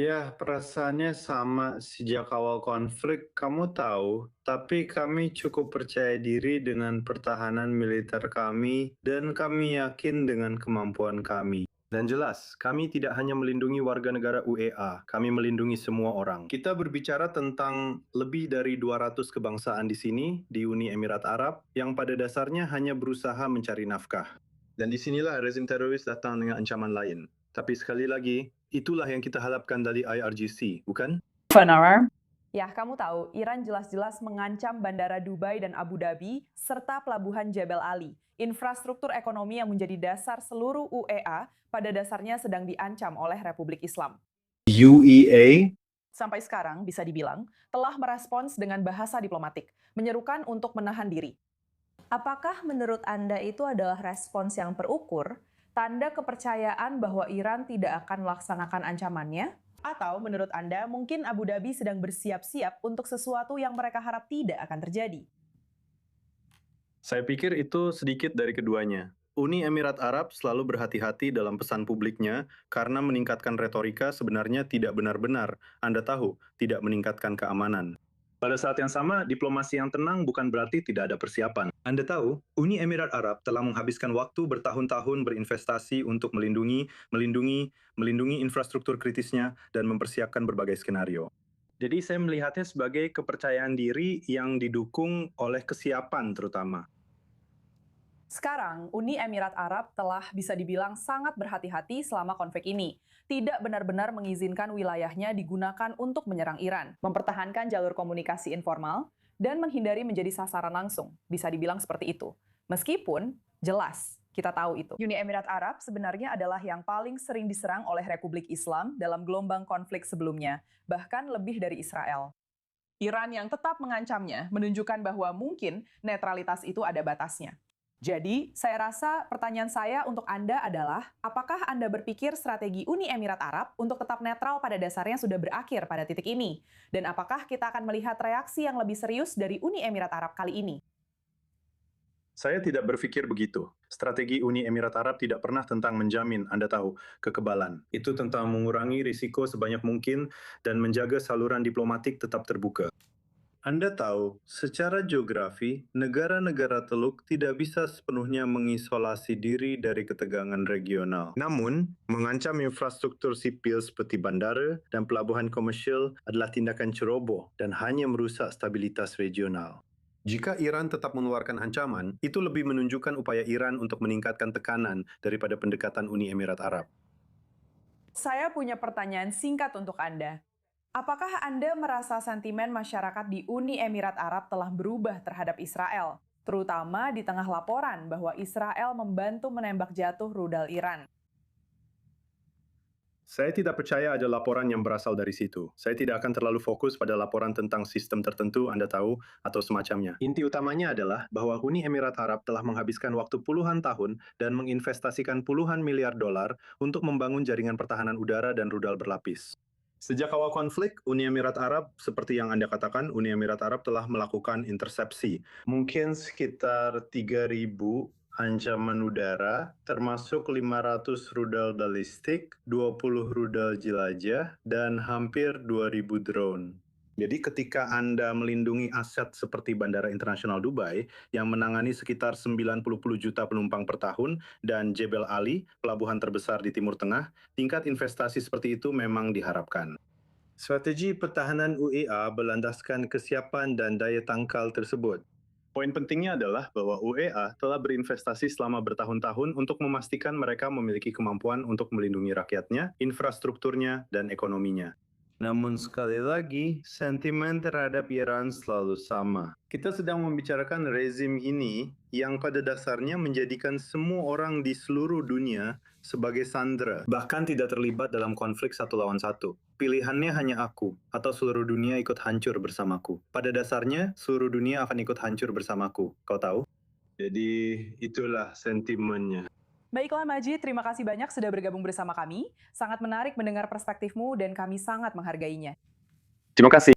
Ya, perasaannya sama sejak awal konflik, kamu tahu, tapi kami cukup percaya diri dengan pertahanan militer kami, dan kami yakin dengan kemampuan kami. Dan jelas, kami tidak hanya melindungi warga negara UEA, kami melindungi semua orang. Kita berbicara tentang lebih dari 200 kebangsaan di sini, di Uni Emirat Arab, yang pada dasarnya hanya berusaha mencari nafkah. Dan disinilah rezim teroris datang dengan ancaman lain. Tapi sekali lagi, itulah yang kita harapkan dari IRGC, bukan? Benar. Ya, kamu tahu, Iran jelas-jelas mengancam Bandara Dubai dan Abu Dhabi, serta Pelabuhan Jebel Ali. Infrastruktur ekonomi yang menjadi dasar seluruh UEA pada dasarnya sedang diancam oleh Republik Islam. UEA. Sampai sekarang, bisa dibilang, telah merespons dengan bahasa diplomatik, menyerukan untuk menahan diri. Apakah menurut Anda itu adalah respons yang terukur, tanda kepercayaan bahwa Iran tidak akan melaksanakan ancamannya? Atau menurut Anda, mungkin Abu Dhabi sedang bersiap-siap untuk sesuatu yang mereka harap tidak akan terjadi? Saya pikir itu sedikit dari keduanya. Uni Emirat Arab selalu berhati-hati dalam pesan publiknya karena meningkatkan retorika sebenarnya tidak benar-benar, Anda tahu, tidak meningkatkan keamanan. Pada saat yang sama, diplomasi yang tenang bukan berarti tidak ada persiapan. Anda tahu, Uni Emirat Arab telah menghabiskan waktu bertahun-tahun berinvestasi untuk melindungi infrastruktur kritisnya dan mempersiapkan berbagai skenario. Jadi saya melihatnya sebagai kepercayaan diri yang didukung oleh kesiapan terutama. Sekarang, Uni Emirat Arab telah bisa dibilang sangat berhati-hati selama konflik ini. Tidak benar-benar mengizinkan wilayahnya digunakan untuk menyerang Iran, mempertahankan jalur komunikasi informal, dan menghindari menjadi sasaran langsung. Bisa dibilang seperti itu. Meskipun, jelas, kita tahu itu. Uni Emirat Arab sebenarnya adalah yang paling sering diserang oleh Republik Islam dalam gelombang konflik sebelumnya, bahkan lebih dari Israel. Iran yang tetap mengancamnya menunjukkan bahwa mungkin netralitas itu ada batasnya. Jadi, saya rasa pertanyaan saya untuk Anda adalah, apakah Anda berpikir strategi Uni Emirat Arab untuk tetap netral pada dasarnya sudah berakhir pada titik ini? Dan apakah kita akan melihat reaksi yang lebih serius dari Uni Emirat Arab kali ini? Saya tidak berpikir begitu. Strategi Uni Emirat Arab tidak pernah tentang menjamin, Anda tahu, kekebalan. Itu tentang mengurangi risiko sebanyak mungkin dan menjaga saluran diplomatik tetap terbuka. Anda tahu, secara geografi, negara-negara Teluk tidak bisa sepenuhnya mengisolasi diri dari ketegangan regional. Namun, mengancam infrastruktur sipil seperti bandara dan pelabuhan komersial adalah tindakan ceroboh dan hanya merusak stabilitas regional. Jika Iran tetap mengeluarkan ancaman, itu lebih menunjukkan upaya Iran untuk meningkatkan tekanan daripada pendekatan Uni Emirat Arab. Saya punya pertanyaan singkat untuk Anda. Apakah Anda merasa sentimen masyarakat di Uni Emirat Arab telah berubah terhadap Israel, terutama di tengah laporan bahwa Israel membantu menembak jatuh rudal Iran? Saya tidak percaya ada laporan yang berasal dari situ. Saya tidak akan terlalu fokus pada laporan tentang sistem tertentu, Anda tahu, atau semacamnya. Inti utamanya adalah bahwa Uni Emirat Arab telah menghabiskan waktu puluhan tahun dan menginvestasikan puluhan miliar dolar untuk membangun jaringan pertahanan udara dan rudal berlapis. Sejak awal konflik, Uni Emirat Arab, seperti yang Anda katakan, Uni Emirat Arab telah melakukan intersepsi. Mungkin sekitar 3.000 ancaman udara, termasuk 500 rudal balistik, 20 rudal jelajah, dan hampir 2.000 drone. Jadi ketika Anda melindungi aset seperti Bandara Internasional Dubai yang menangani sekitar 90 juta penumpang per tahun dan Jebel Ali, pelabuhan terbesar di Timur Tengah, tingkat investasi seperti itu memang diharapkan. Strategi pertahanan UEA berlandaskan kesiapan dan daya tangkal tersebut. Poin pentingnya adalah bahwa UEA telah berinvestasi selama bertahun-tahun untuk memastikan mereka memiliki kemampuan untuk melindungi rakyatnya, infrastrukturnya, dan ekonominya. Namun sekali lagi, sentimen terhadap Iran selalu sama. Kita sedang membicarakan rezim ini yang pada dasarnya menjadikan semua orang di seluruh dunia sebagai sandera, bahkan tidak terlibat dalam konflik satu lawan satu. Pilihannya hanya aku, atau seluruh dunia ikut hancur bersamaku. Pada dasarnya, seluruh dunia akan ikut hancur bersamaku. Kau tahu? Jadi, itulah sentimennya. Baiklah Majid, terima kasih banyak sudah bergabung bersama kami. Sangat menarik mendengar perspektifmu dan kami sangat menghargainya. Terima kasih.